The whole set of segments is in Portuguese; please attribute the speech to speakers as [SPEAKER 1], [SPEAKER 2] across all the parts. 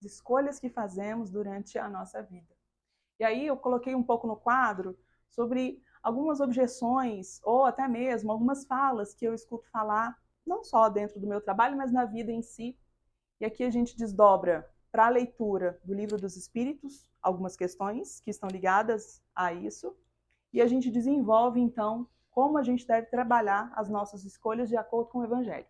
[SPEAKER 1] escolhas que fazemos durante a nossa vida. E aí eu coloquei um pouco no quadro sobre algumas objeções ou até mesmo algumas falas que eu escuto falar, não só dentro do meu trabalho, mas na vida em si. E aqui a gente desdobra para a leitura do Livro dos Espíritos algumas questões que estão ligadas a isso, e a gente desenvolve, então, como a gente deve trabalhar as nossas escolhas de acordo com o Evangelho.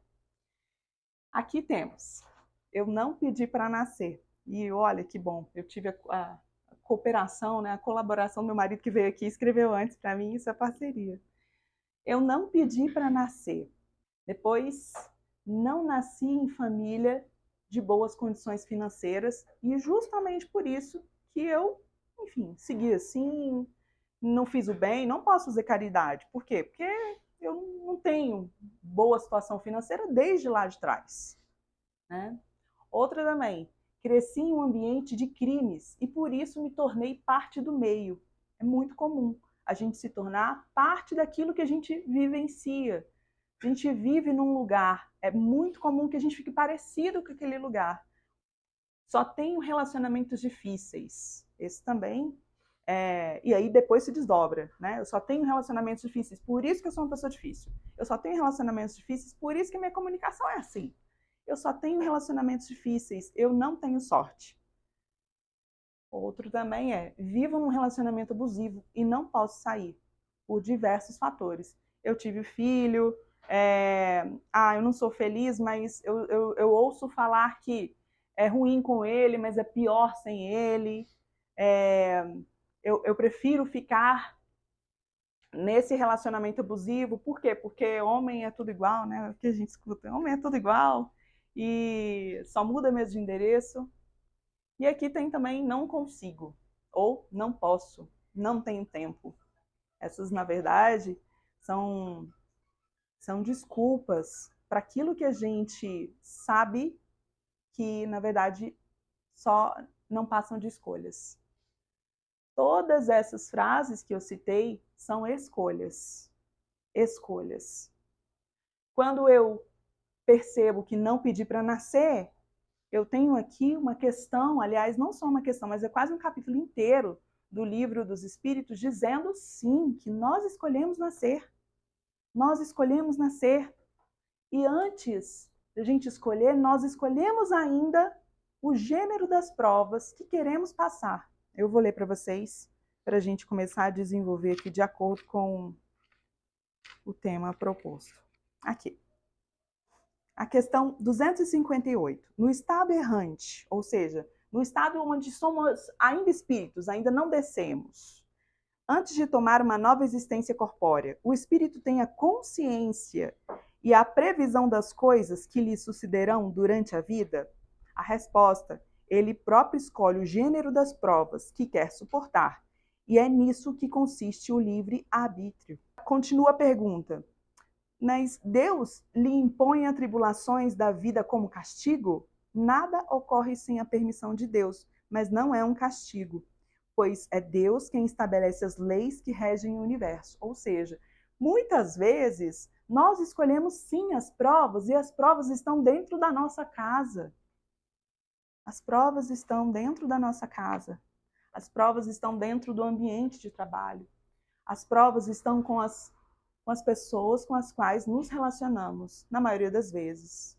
[SPEAKER 1] Aqui temos, eu não pedi para nascer. E olha que bom, eu tive a cooperação, né, a colaboração do meu marido que veio aqui e escreveu antes para mim, isso é parceria. Eu não pedi para nascer. Depois, não nasci em família de boas condições financeiras e justamente por isso que eu, enfim, segui assim, não fiz o bem, não posso fazer caridade. Por quê? Porque eu não tenho boa situação financeira desde lá de trás, né? Outra também, cresci em um ambiente de crimes e por isso me tornei parte do meio. É muito comum a gente se tornar parte daquilo que a gente vivencia. A gente vive num lugar, é muito comum que a gente fique parecido com aquele lugar. Só tenho relacionamentos difíceis. Esse também. E aí depois se desdobra, né? Eu só tenho relacionamentos difíceis, por isso que eu sou uma pessoa difícil. Eu só tenho relacionamentos difíceis, por isso que a minha comunicação é assim. Eu só tenho relacionamentos difíceis, eu não tenho sorte. Outro também é, vivo num relacionamento abusivo e não posso sair, por diversos fatores. Eu tive filho, eu não sou feliz, mas eu ouço falar que é ruim com ele, mas é pior sem ele. Eu prefiro ficar nesse relacionamento abusivo. Por quê? Porque homem é tudo igual, né? O que a gente escuta, homem é tudo igual e só muda mesmo de endereço. E aqui tem também não consigo, ou não posso, não tenho tempo. Essas, na verdade, são desculpas para aquilo que a gente sabe que, na verdade, só não passam de escolhas. Todas essas frases que eu citei são escolhas. Escolhas. Quando eu percebo que não pedi para nascer, eu tenho aqui uma questão, aliás, não só uma questão, mas é quase um capítulo inteiro do Livro dos Espíritos dizendo sim, que nós escolhemos nascer. Nós escolhemos nascer. E antes de a gente escolher, nós escolhemos ainda o gênero das provas que queremos passar. Eu vou ler para vocês, para a gente começar a desenvolver aqui de acordo com o tema proposto. Aqui. A questão 258. No estado errante, ou seja, no estado onde somos ainda espíritos, ainda não descemos, antes de tomar uma nova existência corpórea, o espírito tem a consciência e a previsão das coisas que lhe sucederão durante a vida? A resposta: ele próprio escolhe o gênero das provas que quer suportar, e é nisso que consiste o livre-arbítrio. Continua a pergunta: mas Deus lhe impõe as tribulações da vida como castigo? Nada ocorre sem a permissão de Deus, mas não é um castigo, pois é Deus quem estabelece as leis que regem o universo. Ou seja, muitas vezes nós escolhemos sim as provas e as provas estão dentro da nossa casa. As provas estão dentro da nossa casa. As provas estão dentro do ambiente de trabalho. As provas estão com as pessoas com as quais nos relacionamos, na maioria das vezes.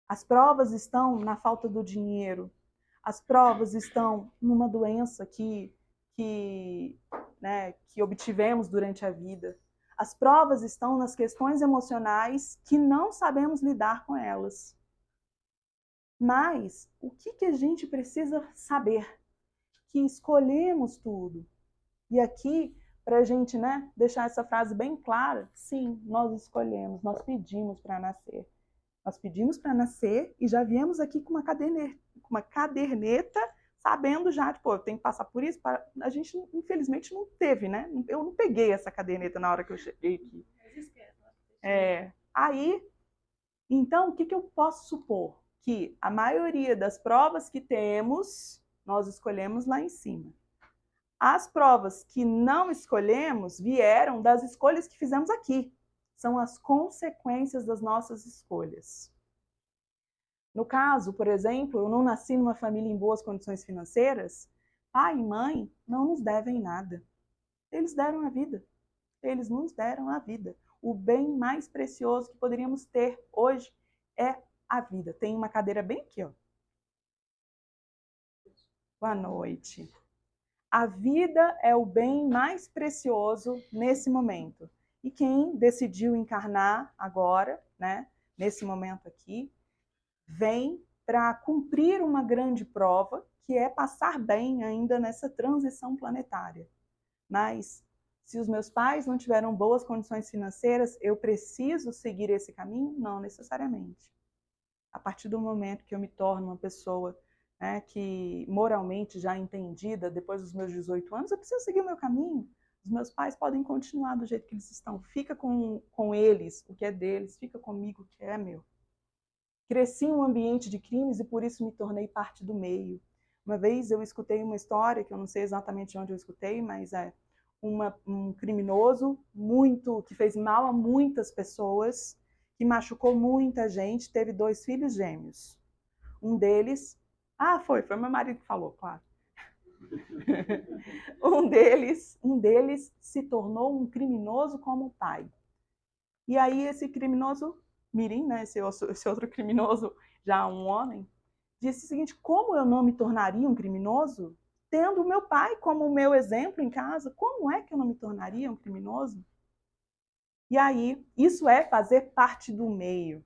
[SPEAKER 1] As provas estão na falta do dinheiro. As provas estão numa doença que obtivemos durante a vida. As provas estão nas questões emocionais que não sabemos lidar com elas. Mas o que a gente precisa saber? Que escolhemos tudo. E aqui, para a gente deixar essa frase bem clara, sim, nós escolhemos, nós pedimos para nascer. Nós pedimos para nascer e já viemos aqui com uma caderneta sabendo já, tipo, eu tenho que passar por isso. A gente, infelizmente, não teve, né? Eu não peguei essa caderneta na hora que eu cheguei aqui. Aí, então, o que eu posso supor? Que a maioria das provas que temos, nós escolhemos lá em cima. As provas que não escolhemos vieram das escolhas que fizemos aqui. São as consequências das nossas escolhas. No caso, por exemplo, eu não nasci numa família em boas condições financeiras, pai e mãe não nos devem nada. Eles deram a vida. Eles nos deram a vida. O bem mais precioso que poderíamos ter hoje é a vida. Tem uma cadeira bem aqui, ó. Boa noite. A vida é o bem mais precioso nesse momento. E quem decidiu encarnar agora, né, nesse momento aqui, vem para cumprir uma grande prova, que é passar bem ainda nessa transição planetária. Mas se os meus pais não tiveram boas condições financeiras, eu preciso seguir esse caminho? Não necessariamente. A partir do momento que eu me torno uma pessoa, né, que moralmente já entendida, depois dos meus 18 anos, eu preciso seguir o meu caminho. Os meus pais podem continuar do jeito que eles estão. Fica com eles o que é deles, fica comigo o que é meu. Cresci em um ambiente de crimes e por isso me tornei parte do meio. Uma vez eu escutei uma história, que eu não sei exatamente onde eu escutei, mas é um criminoso que fez mal a muitas pessoas, que machucou muita gente, teve 2 filhos gêmeos. Um deles... foi meu marido que falou, claro. um deles se tornou um criminoso como o pai. E aí esse criminoso, Mirim, né, esse outro criminoso, já um homem, disse o seguinte: como eu não me tornaria um criminoso tendo o meu pai como o meu exemplo em casa? Como é que eu não me tornaria um criminoso? E aí, isso é fazer parte do meio.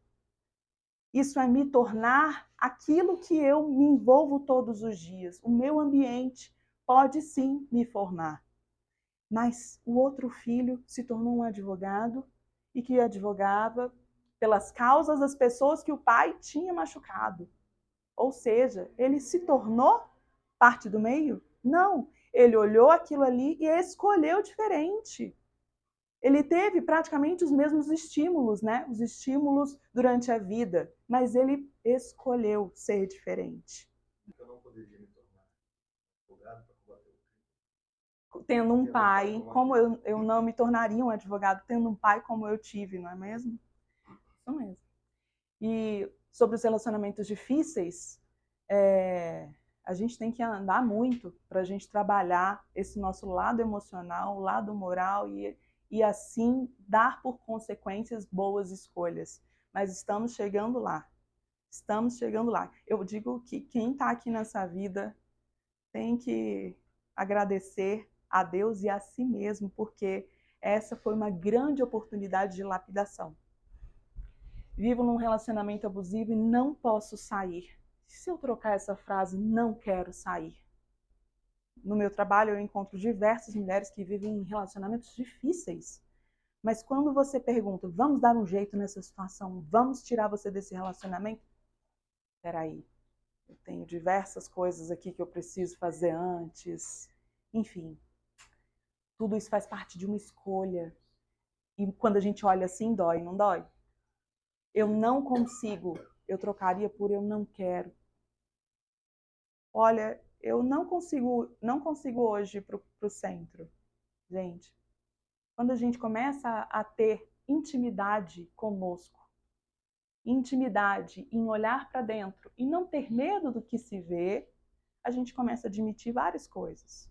[SPEAKER 1] Isso é me tornar aquilo que eu me envolvo todos os dias. O meu ambiente pode sim me formar. Mas o outro filho se tornou um advogado e que advogava pelas causas das pessoas que o pai tinha machucado. Ou seja, ele se tornou parte do meio? Não, ele olhou aquilo ali e escolheu diferente. Ele teve praticamente os mesmos estímulos, né? Os estímulos durante a vida, mas ele escolheu ser diferente.
[SPEAKER 2] Eu não poderia me tornar advogado para combater o crime.
[SPEAKER 1] Tendo um pai, como eu não me tornaria um advogado tendo um pai como eu tive, não é mesmo? Isso mesmo. E sobre os relacionamentos difíceis, a gente tem que andar muito para a gente trabalhar esse nosso lado emocional, lado moral e assim dar por consequências boas escolhas. Mas estamos chegando lá. Estamos chegando lá. Eu digo que quem está aqui nessa vida tem que agradecer a Deus e a si mesmo, porque essa foi uma grande oportunidade de lapidação. Vivo num relacionamento abusivo e não posso sair. Se eu trocar essa frase, não quero sair. No meu trabalho eu encontro diversas mulheres que vivem em relacionamentos difíceis. Mas quando você pergunta, vamos dar um jeito nessa situação, vamos tirar você desse relacionamento? Peraí, eu tenho diversas coisas aqui que eu preciso fazer antes. Enfim, tudo isso faz parte de uma escolha. E quando a gente olha assim, dói, não dói? Eu não consigo, eu trocaria por eu não quero. Olha, eu não consigo hoje ir para o centro. Gente, quando a gente começa a ter intimidade conosco, intimidade em olhar para dentro e não ter medo do que se vê, a gente começa a admitir várias coisas.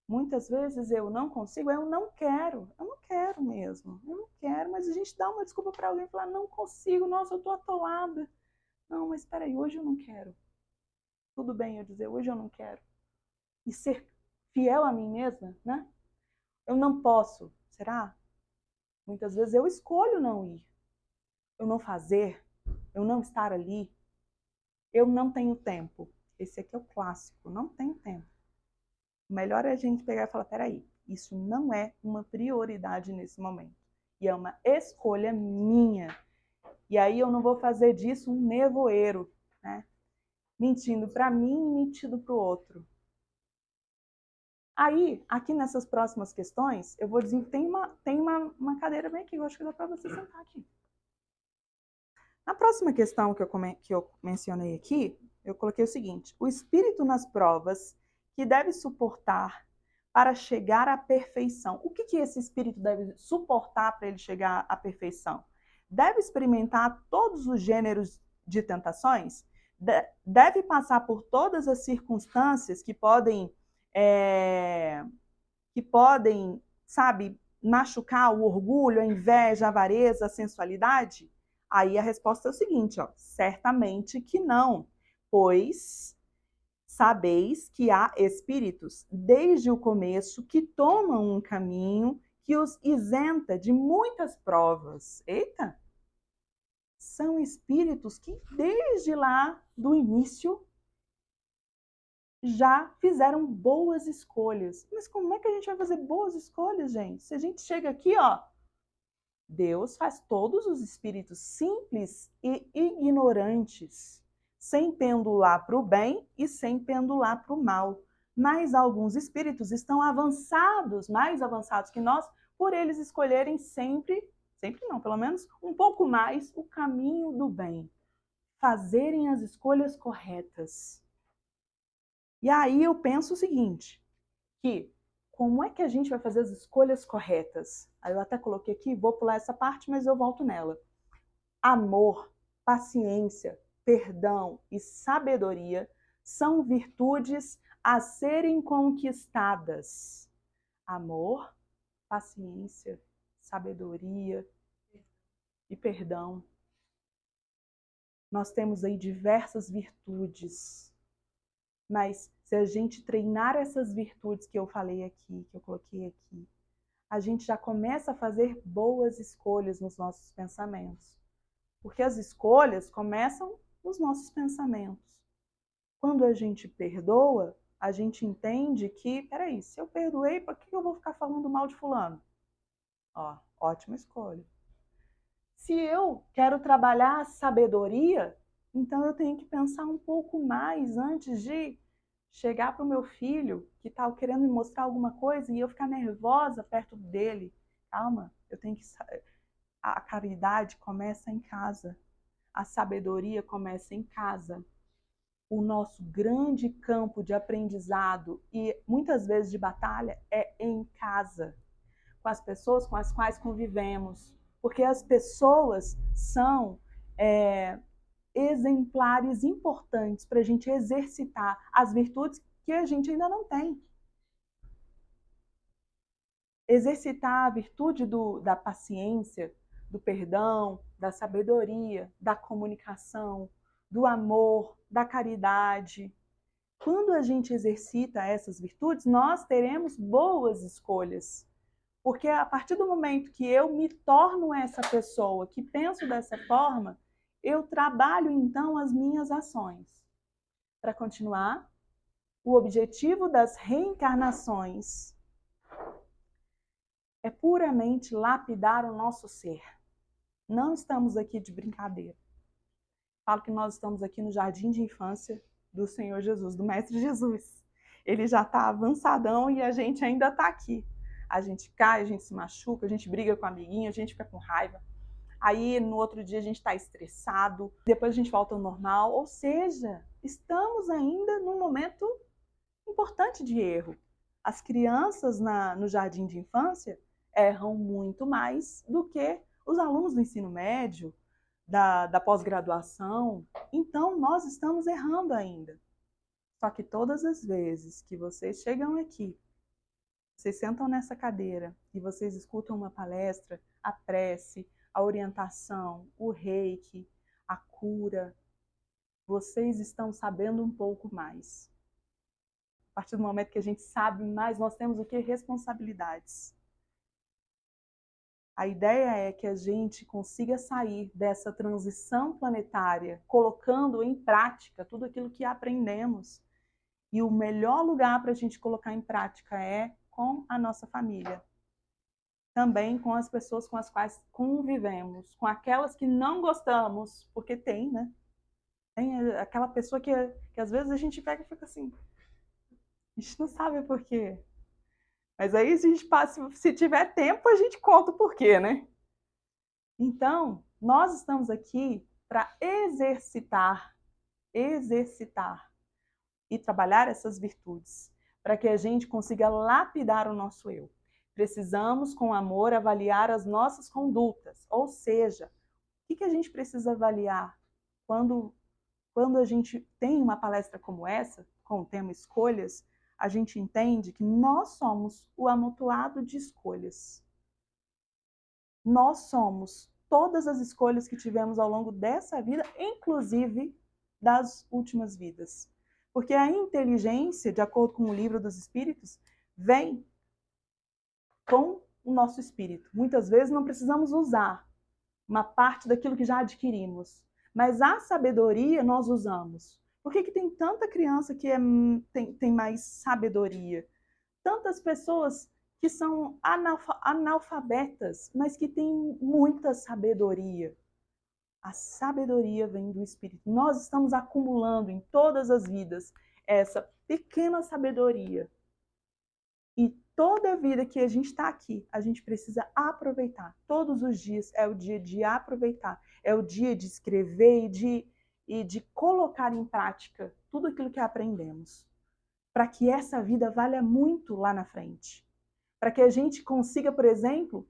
[SPEAKER 1] Muitas vezes eu não consigo, eu não quero mesmo, eu não quero, mas a gente dá uma desculpa para alguém e fala, não consigo, nossa, eu estou atolada. Não, mas espera aí, hoje eu não quero. Tudo bem eu dizer, hoje eu não quero. E ser fiel a mim mesma, né? Eu não posso, será? Muitas vezes eu escolho não ir, eu não fazer, eu não estar ali. Eu não tenho tempo. Esse aqui é o clássico, não tenho tempo. O melhor é a gente pegar e falar, peraí, isso não é uma prioridade nesse momento. E é uma escolha minha. E aí eu não vou fazer disso um nevoeiro, né? Mentindo para mim e mentindo para o outro. Aí, aqui nessas próximas questões, eu vou dizer que tem uma cadeira bem aqui, eu acho que dá para você sentar aqui. Na próxima questão que eu mencionei aqui, eu coloquei o seguinte: o espírito nas provas que deve suportar para chegar à perfeição. O que esse espírito deve suportar para ele chegar à perfeição? Deve experimentar todos os gêneros de tentações, deve passar por todas as circunstâncias que podem, sabe, machucar o orgulho, a inveja, a avareza, a sensualidade? Aí a resposta é o seguinte, ó, certamente que não, pois sabeis que há espíritos, desde o começo, que tomam um caminho que os isenta de muitas provas. Eita! São espíritos que desde lá do início já fizeram boas escolhas. Mas como é que a gente vai fazer boas escolhas, gente? Se a gente chega aqui, ó, Deus faz todos os espíritos simples e ignorantes, sem pendular para o bem e sem pendular para o mal. Mas alguns espíritos estão avançados, mais avançados que nós, por eles escolherem sempre não, pelo menos um pouco mais, o caminho do bem. Fazerem as escolhas corretas. E aí eu penso o seguinte, que como é que a gente vai fazer as escolhas corretas? Aí eu até coloquei aqui, vou pular essa parte, mas eu volto nela. Amor, paciência, perdão e sabedoria são virtudes a serem conquistadas. Amor, paciência, sabedoria e perdão. Nós temos aí diversas virtudes, mas se a gente treinar essas virtudes que eu falei aqui, que eu coloquei aqui, a gente já começa a fazer boas escolhas nos nossos pensamentos. Porque as escolhas começam nos nossos pensamentos. Quando a gente perdoa, a gente entende que, peraí, se eu perdoei, por que eu vou ficar falando mal de fulano? Ó, ótima escolha. Se eu quero trabalhar a sabedoria, então eu tenho que pensar um pouco mais antes de chegar para o meu filho que está querendo me mostrar alguma coisa e eu ficar nervosa perto dele. Calma, eu tenho que... A caridade começa em casa. A sabedoria começa em casa. O nosso grande campo de aprendizado e muitas vezes de batalha é em casa, com as pessoas com as quais convivemos. Porque as pessoas são exemplares importantes para a gente exercitar as virtudes que a gente ainda não tem. Exercitar a virtude da paciência, do perdão, da sabedoria, da comunicação, do amor, da caridade. Quando a gente exercita essas virtudes, nós teremos boas escolhas. Porque a partir do momento que eu me torno essa pessoa, que penso dessa forma, eu trabalho então as minhas ações. Para continuar, o objetivo das reencarnações é puramente lapidar o nosso ser. Não estamos aqui de brincadeira. Falo que nós estamos aqui no jardim de infância do Senhor Jesus, do Mestre Jesus. Ele já está avançadão e a gente ainda está aqui. A gente cai, a gente se machuca, a gente briga com o amiguinho, a gente fica com raiva. Aí no outro dia a gente está estressado, depois a gente volta ao normal. Ou seja, estamos ainda num momento importante de erro. As crianças no jardim de infância erram muito mais do que os alunos do ensino médio, da pós-graduação. Então, nós estamos errando ainda. Só que todas as vezes que vocês chegam aqui, vocês sentam nessa cadeira e vocês escutam uma palestra, a prece, a orientação, o reiki, a cura, vocês estão sabendo um pouco mais. A partir do momento que a gente sabe mais, nós temos o que? Responsabilidades. A ideia é que a gente consiga sair dessa transição planetária, colocando em prática tudo aquilo que aprendemos. E o melhor lugar para a gente colocar em prática é com a nossa família. Também com as pessoas com as quais convivemos, com aquelas que não gostamos, porque tem, né? Tem aquela pessoa que às vezes a gente pega e fica assim, a gente não sabe por quê. Mas aí, se tiver tempo, a gente conta o porquê, né? Então, nós estamos aqui para exercitar e trabalhar essas virtudes, para que a gente consiga lapidar o nosso eu. Precisamos, com amor, avaliar as nossas condutas, ou seja, o que a gente precisa avaliar? quando a gente tem uma palestra como essa, com o tema escolhas, a gente entende que nós somos o amontoado de escolhas. Nós somos todas as escolhas que tivemos ao longo dessa vida, inclusive das últimas vidas. Porque a inteligência, de acordo com o Livro dos Espíritos, vem com o nosso espírito. Muitas vezes não precisamos usar uma parte daquilo que já adquirimos, mas a sabedoria nós usamos. Por que tem tanta criança que tem mais sabedoria? Tantas pessoas que são analfabetas, mas que têm muita sabedoria. A sabedoria vem do Espírito. Nós estamos acumulando em todas as vidas essa pequena sabedoria. E toda a vida que a gente está aqui, a gente precisa aproveitar. Todos os dias é o dia de aproveitar. É o dia de escrever e de colocar em prática tudo aquilo que aprendemos. Para que essa vida valha muito lá na frente. Para que a gente consiga, por exemplo,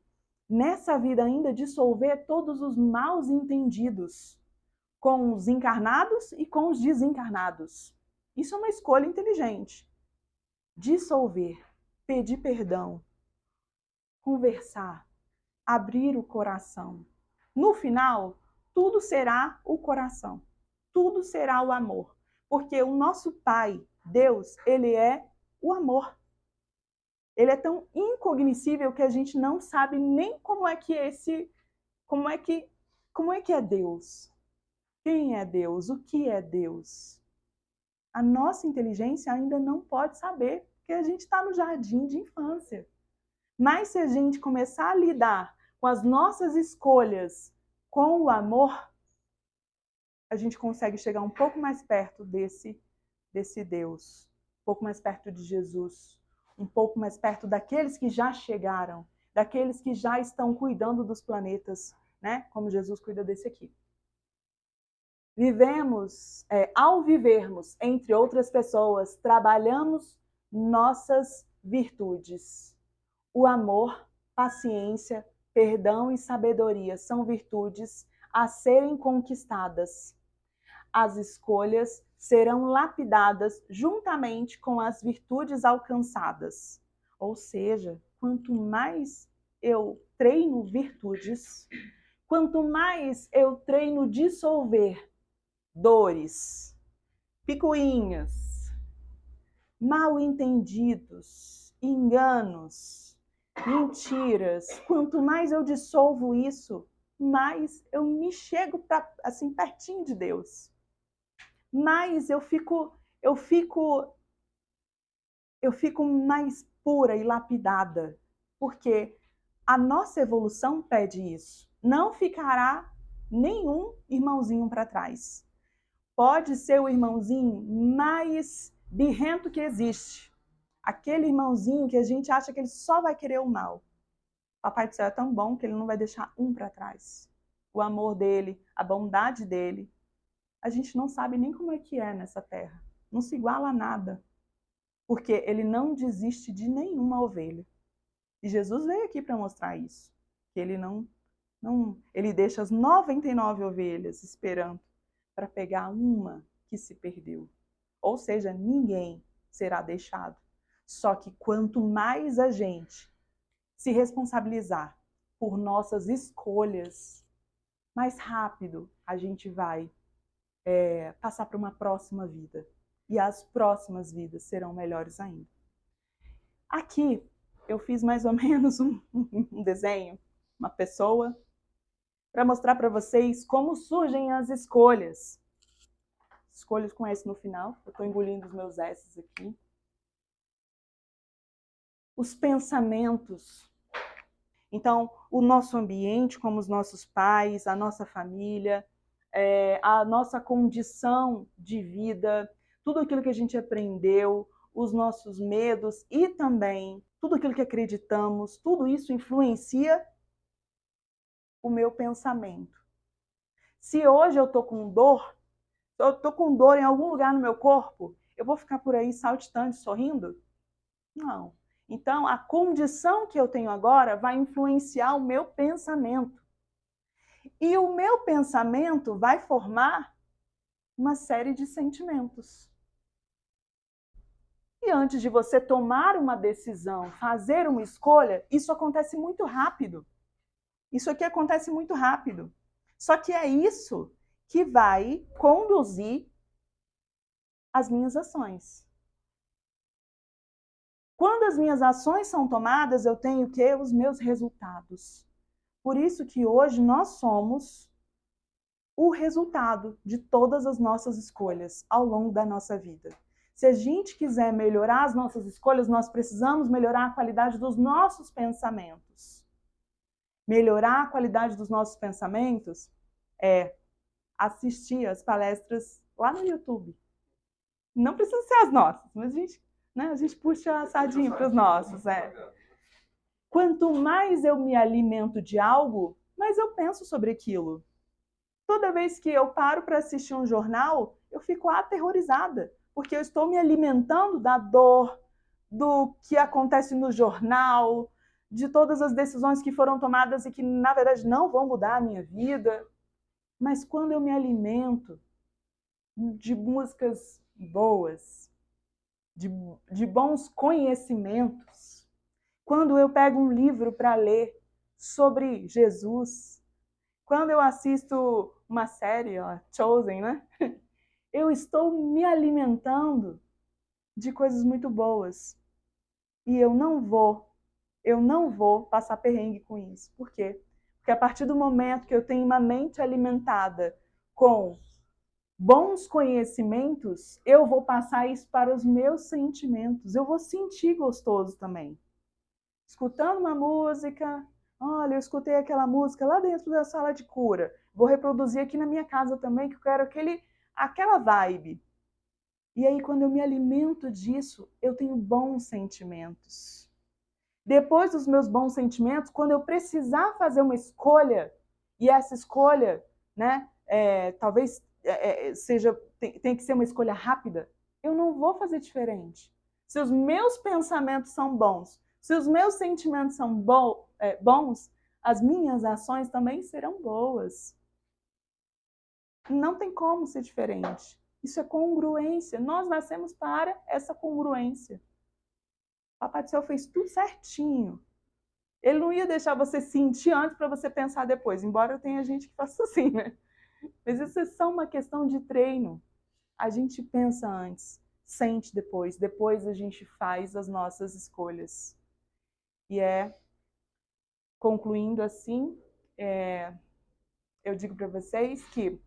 [SPEAKER 1] nessa vida ainda dissolver todos os maus entendidos com os encarnados e com os desencarnados. Isso é uma escolha inteligente. Dissolver, pedir perdão, conversar, abrir o coração. No final, tudo será o coração. Tudo será o amor. Porque o nosso Pai, Deus, ele é o amor. Ele é tão incognoscível que a gente não sabe nem como é que é Deus. Quem é Deus? O que é Deus? A nossa inteligência ainda não pode saber, porque a gente está no jardim de infância. Mas se a gente começar a lidar com as nossas escolhas com o amor, a gente consegue chegar um pouco mais perto desse Deus, um pouco mais perto de Jesus, um pouco mais perto daqueles que já chegaram, daqueles que já estão cuidando dos planetas, né? Como Jesus cuida desse aqui. Ao vivermos entre outras pessoas, trabalhamos nossas virtudes. O amor, paciência, perdão e sabedoria são virtudes a serem conquistadas. As escolhas serão lapidadas juntamente com as virtudes alcançadas. Ou seja, quanto mais eu treino virtudes, quanto mais eu treino dissolver dores, picuinhas, mal-entendidos, enganos, mentiras, quanto mais eu dissolvo isso, mais eu me chego assim pertinho de Deus. Mais eu fico mais pura e lapidada, porque a nossa evolução pede isso. Não ficará nenhum irmãozinho para trás. Pode ser o irmãozinho mais birrento que existe. Aquele irmãozinho que a gente acha que ele só vai querer o mal. Papai do céu é tão bom que ele não vai deixar um para trás. O amor dele, a bondade dele, a gente não sabe nem como é que é nessa terra. Não se iguala a nada. Porque ele não desiste de nenhuma ovelha. E Jesus veio aqui para mostrar isso. Que ele ele deixa as 99 ovelhas esperando para pegar uma que se perdeu. Ou seja, ninguém será deixado. Só que quanto mais a gente se responsabilizar por nossas escolhas, mais rápido a gente vai passar para uma próxima vida. E as próximas vidas serão melhores ainda. Aqui eu fiz mais ou menos um desenho, uma pessoa, para mostrar para vocês como surgem as escolhas. Escolhas com S no final. Eu estou engolindo os meus S's aqui. Os pensamentos. Então, o nosso ambiente, como os nossos pais, a nossa família, a nossa condição de vida, tudo aquilo que a gente aprendeu, os nossos medos e também tudo aquilo que acreditamos, tudo isso influencia o meu pensamento. Se hoje eu estou com dor, eu estou com dor em algum lugar no meu corpo, eu vou ficar por aí saltitando, sorrindo? Não. Então, a condição que eu tenho agora vai influenciar o meu pensamento. E o meu pensamento vai formar uma série de sentimentos. E antes de você tomar uma decisão, fazer uma escolha, isso acontece muito rápido. Isso aqui acontece muito rápido. Só que é isso que vai conduzir as minhas ações. Quando as minhas ações são tomadas, eu tenho o quê? Os meus resultados. Por isso que hoje nós somos o resultado de todas as nossas escolhas ao longo da nossa vida. Se a gente quiser melhorar as nossas escolhas, nós precisamos melhorar a qualidade dos nossos pensamentos. Melhorar a qualidade dos nossos pensamentos é assistir as palestras lá no YouTube. Não precisa ser as nossas, mas a gente puxa a sardinha para os nossos. Quanto mais eu me alimento de algo, mais eu penso sobre aquilo. Toda vez que eu paro para assistir um jornal, eu fico aterrorizada, porque eu estou me alimentando da dor, do que acontece no jornal, de todas as decisões que foram tomadas e que, na verdade, não vão mudar a minha vida. Mas quando eu me alimento de músicas boas, de bons conhecimentos, quando eu pego um livro para ler sobre Jesus, quando eu assisto uma série, Chosen, né? Eu estou me alimentando de coisas muito boas. E eu não vou passar perrengue com isso. Por quê? Porque a partir do momento que eu tenho uma mente alimentada com bons conhecimentos, eu vou passar isso para os meus sentimentos. Eu vou sentir gostoso também. Escutando uma música, olha, eu escutei aquela música lá dentro da sala de cura. Vou reproduzir aqui na minha casa também, que eu quero aquela vibe. E aí, quando eu me alimento disso, eu tenho bons sentimentos. Depois dos meus bons sentimentos, quando eu precisar fazer uma escolha, e essa escolha, né, talvez tem que ser uma escolha rápida, eu não vou fazer diferente. Se os meus pensamentos são bons, se os meus sentimentos são bons, as minhas ações também serão boas. Não tem como ser diferente. Isso é congruência. Nós nascemos para essa congruência. O Papai do Céu fez tudo certinho. Ele não ia deixar você sentir antes para você pensar depois, embora tenha gente que faça assim, né? Mas isso é só uma questão de treino. A gente pensa antes, sente depois a gente faz as nossas escolhas. E concluindo assim, eu digo para vocês que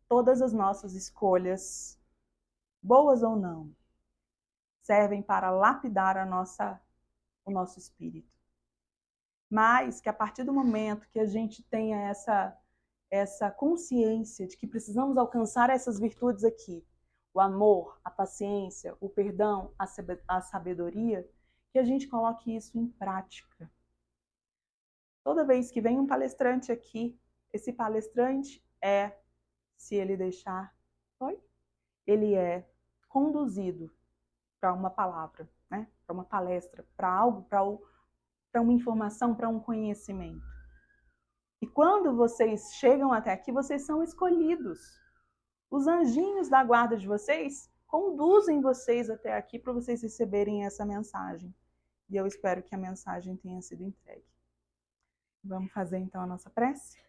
[SPEAKER 1] todas as nossas escolhas, boas ou não, servem para lapidar o nosso espírito. Mas que a partir do momento que a gente tenha essa consciência de que precisamos alcançar essas virtudes aqui, o amor, a paciência, o perdão, a sabedoria, que a gente coloque isso em prática. Toda vez que vem um palestrante aqui, esse palestrante se ele deixar, ele é conduzido para uma palavra, né? Para uma palestra, para algo, para uma informação, para um conhecimento. E quando vocês chegam até aqui, vocês são escolhidos. Os anjinhos da guarda de vocês conduzem vocês até aqui para vocês receberem essa mensagem. E eu espero que a mensagem tenha sido entregue. Vamos fazer então a nossa prece?